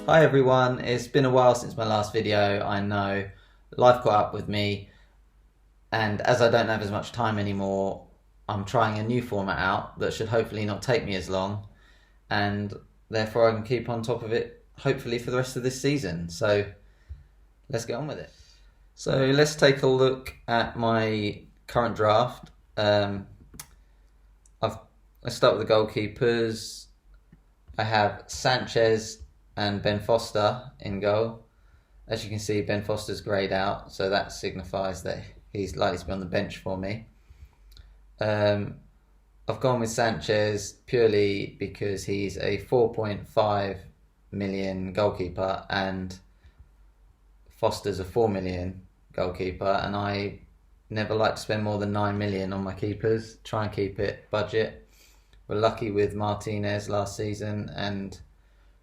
Hi everyone, it's been a while since my last video. I know life caught up with me, and as I don't have as much time anymore, I'm trying a new format out that should hopefully not take me as long, and therefore I can keep on top of it hopefully for the rest of this season. So let's get on with it. So let's take a look at my current draft. Let's start with the goalkeepers. I have Sanchez and Ben Foster in goal. As you can see, Ben Foster's greyed out, so that signifies that he's likely to be on the bench for me. I've gone with Sanchez purely because he's a 4.5 million goalkeeper and Foster's a 4 million goalkeeper, and I never like to spend more than 9 million on my keepers. Try and keep it budget. We're lucky with Martinez last season, and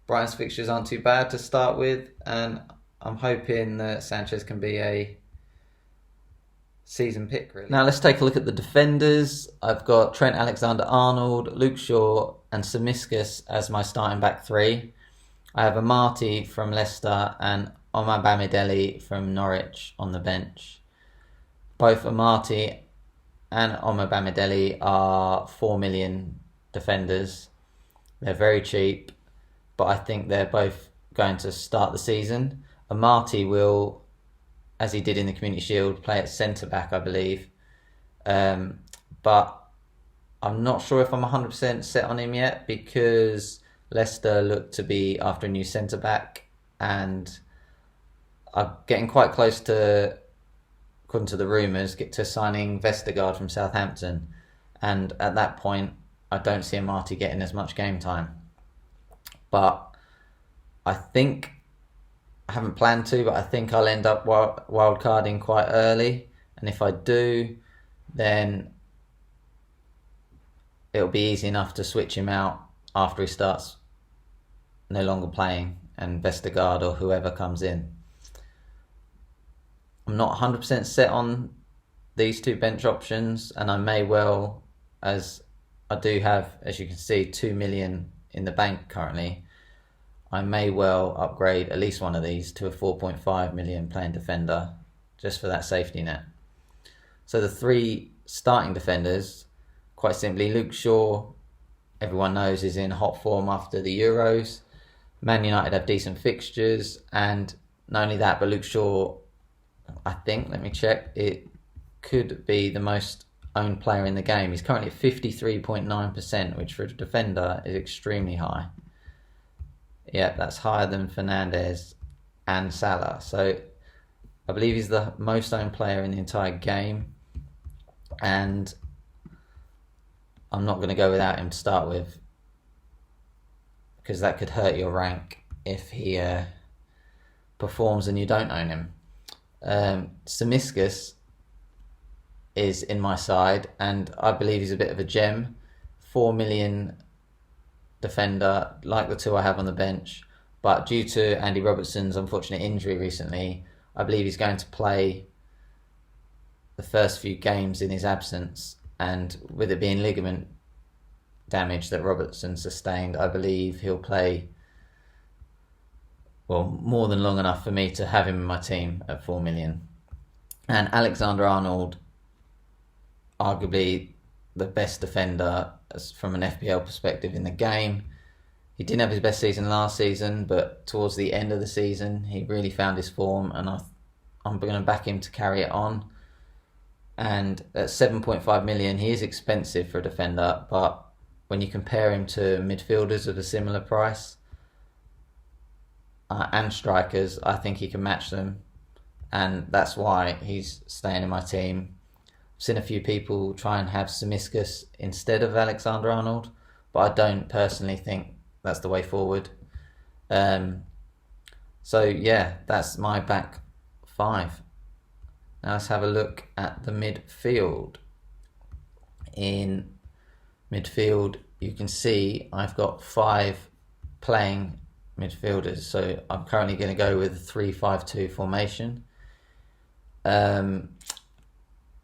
Brighton's fixtures aren't too bad to start with, and I'm hoping that Sanchez can be a season pick, really. Now let's take a look at the defenders. I've got Trent Alexander-Arnold, Luke Shaw and Tsimikas as my starting back three. I have Amati from Leicester and Omar Bamidele from Norwich on the bench. Both Amati and Omar Bamidele are 4 million defenders. They're very cheap, but I think they're both going to start the season. Amati will, as he did in the Community Shield, play at centre-back, I believe. But I'm not sure if I'm 100% set on him yet, because Leicester look to be after a new centre-back, and I'm getting quite close to, according to the rumours, to signing Vestergaard from Southampton. And at that point, I don't see Amati getting as much game time. But I think, I haven't planned to, but I think I'll end up wild carding quite early. And if I do, then it'll be easy enough to switch him out after he starts no longer playing, and Vestergaard or whoever comes in. I'm not 100% set on these two bench options, and I may well, as I do have, as you can see, 2 million in the bank currently, I may well upgrade at least one of these to a 4.5 million playing defender, just for that safety net. So the three starting defenders, quite simply, Luke Shaw, everyone knows, is in hot form after the Euros. Man United have decent fixtures, and not only that, but Luke Shaw, I think, let me check, it could be the most owned player in the game. He's currently at 53.9%, which for a defender is extremely high. Yeah, that's higher than Fernandes and Salah. So I believe he's the most owned player in the entire game, and I'm not going to go without him to start with, because that could hurt your rank if he performs and you don't own him. Tsimikas is in my side, and I believe he's a bit of a gem. 4 million defender, like the two I have on the bench, but due to Andy Robertson's unfortunate injury recently, I believe he's going to play the first few games in his absence, and with it being ligament damage that Robertson sustained, I believe he'll play, well, more than long enough for me to have him in my team at 4 million. And Alexander-Arnold, arguably the best defender from an FPL perspective in the game. He didn't have his best season last season, but towards the end of the season, he really found his form, and I'm going to back him to carry it on. And at 7.5 million, he is expensive for a defender, but when you compare him to midfielders of a similar price and strikers, I think he can match them, and that's why he's staying in my team. I've seen a few people try and have Tsimikas instead of Alexander-Arnold, but I don't personally think that's the way forward. So yeah, that's my back five. Now let's have a look at the midfield. In midfield, you can see I've got 5 playing midfielders, so I'm currently going to go with a 3-5-2 formation.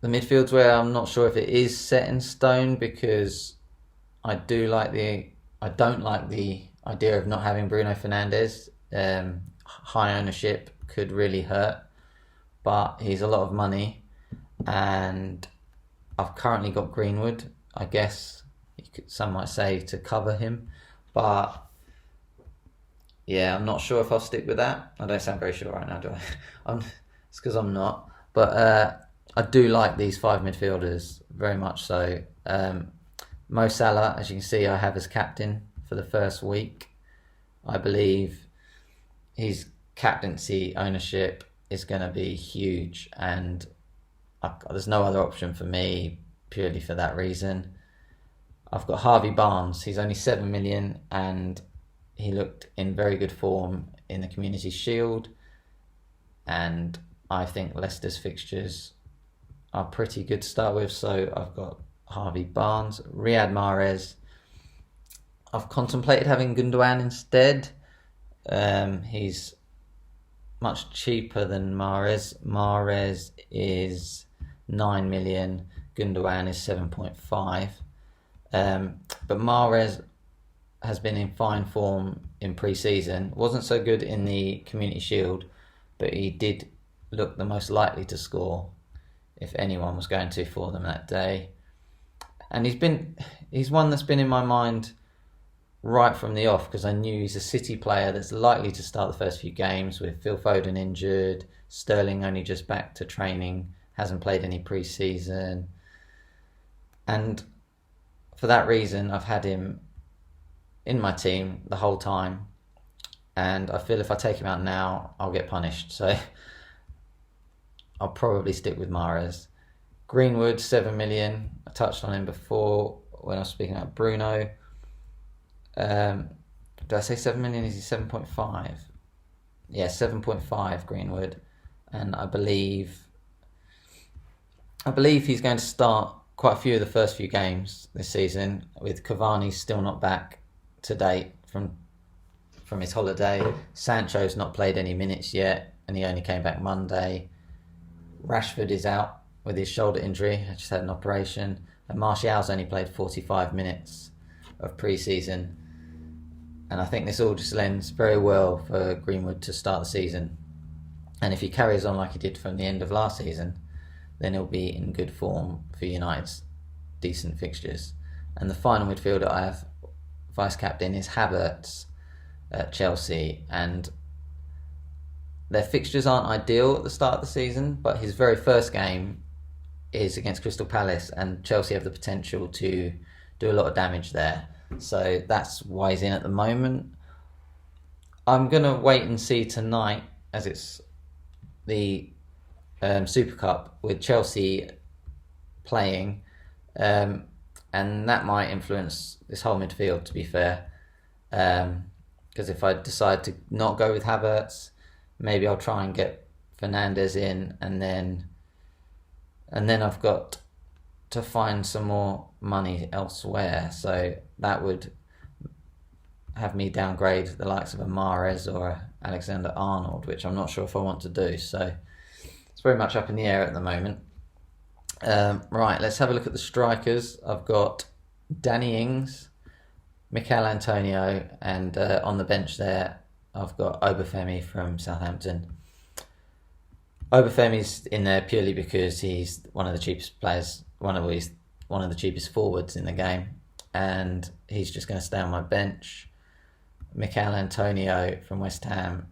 The midfield's where I'm not sure if it is set in stone, because I don't like the idea of not having Bruno Fernandes high ownership could really hurt, but he's a lot of money, and I've currently got Greenwood. I guess some might say to cover him, but yeah, I'm not sure if I'll stick with that. I don't sound very sure right now, do I? It's because I'm not. But I do like these 5 midfielders very much so. Mo Salah, as you can see, I have as captain for the first week. I believe his captaincy ownership is going to be huge, and there's no other option for me purely for that reason. I've got Harvey Barnes. He's only 7 million, and he looked in very good form in the Community Shield, and I think Leicester's fixtures are pretty good to start with, so I've got Harvey Barnes. Riyad Mahrez, I've contemplated having Gundogan instead. He's much cheaper than Mahrez. Mahrez is 9 million, Gundogan is 7.5. But Mahrez has been in fine form in pre-season. Wasn't so good in the Community Shield, but he did look the most likely to score if anyone was going to for them that day. And he's one that's been in my mind right from the off, because I knew he's a City player that's likely to start the first few games with Phil Foden injured, Sterling only just back to training, hasn't played any pre-season. And for that reason, I've had him in my team the whole time, and I feel if I take him out now, I'll get punished. So I'll probably stick with Mahrez. Greenwood, 7 million. I touched on him before when I was speaking about Bruno. Did I say 7 million? Is he 7.5? Yeah, 7.5 Greenwood. And I believe he's going to start quite a few of the first few games this season, with Cavani still not back to date from his holiday. Sancho's not played any minutes yet, and he only came back Monday. Rashford is out with his shoulder injury. I just had an operation. And Martial's only played 45 minutes of pre-season. And I think this all just lends very well for Greenwood to start the season. And if he carries on like he did from the end of last season, then he'll be in good form for United's decent fixtures. And the final midfielder I have vice-captain is Havertz at Chelsea. And their fixtures aren't ideal at the start of the season, but his very first game is against Crystal Palace, and Chelsea have the potential to do a lot of damage there. So that's why he's in at the moment. I'm going to wait and see tonight, as it's the Super Cup with Chelsea playing, and that might influence this whole midfield, to be fair. Because if I decide to not go with Havertz, maybe I'll try and get Fernandes in, and then I've got to find some more money elsewhere. So that would have me downgrade the likes of a Mahrez or a Alexander-Arnold, which I'm not sure if I want to do. So it's very much up in the air at the moment. Right, let's have a look at the strikers. I've got Danny Ings, Mikel Antonio, and on the bench there, I've got Obafemi from Southampton. Obafemi's in there purely because he's one of the cheapest players, one of the cheapest forwards in the game, and he's just going to stay on my bench. Mikel Antonio from West Ham,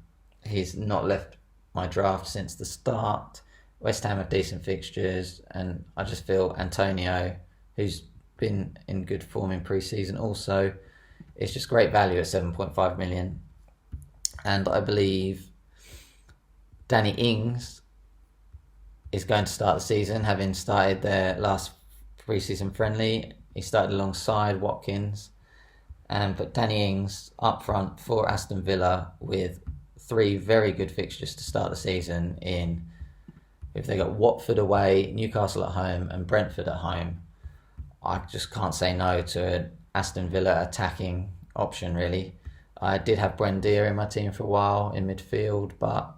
he's not left my draft since the start. West Ham have decent fixtures, and I just feel Antonio, who's been in good form in pre-season also, is just great value at 7.5 million. And I believe Danny Ings is going to start the season, having started their last pre-season friendly. He started alongside Watkins. But Danny Ings up front for Aston Villa with 3 very good fixtures to start the season in. If they got Watford away, Newcastle at home, and Brentford at home, I just can't say no to an Aston Villa attacking option, really. I did have Buendia in my team for a while in midfield, but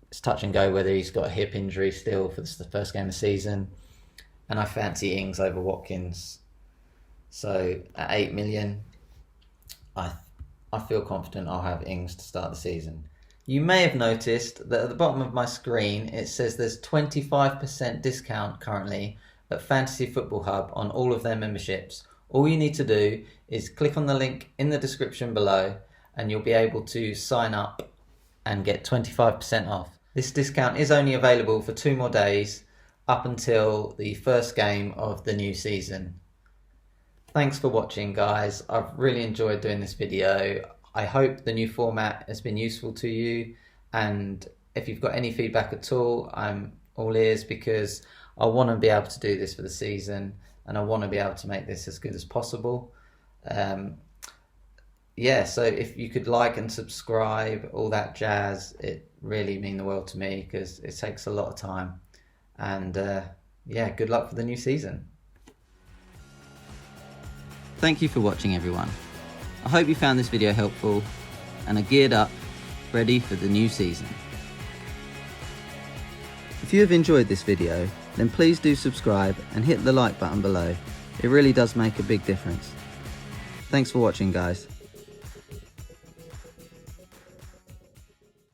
it's touch and go whether he's got a hip injury still for the first game of the season. And I fancy Ings over Watkins. So at 8 million, I I feel confident I'll have Ings to start the season. You may have noticed that at the bottom of my screen it says there's 25% discount currently at Fantasy Football Hub on all of their memberships. All you need to do is click on the link in the description below and you'll be able to sign up and get 25% off. This discount is only available for 2 more days up until the first game of the new season. Thanks for watching, guys. I've really enjoyed doing this video. I hope the new format has been useful to you, and if you've got any feedback at all, I'm all ears, because I want to be able to do this for the season and I want to be able to make this as good as possible. Yeah, so if you could like and subscribe, all that jazz, it really mean the world to me, because it takes a lot of time. And yeah, good luck for the new season. Thank you for watching, everyone. I hope you found this video helpful and are geared up, ready for the new season. If you have enjoyed this video, then please do subscribe and hit the like button below. It really does make a big difference. Thanks for watching, guys.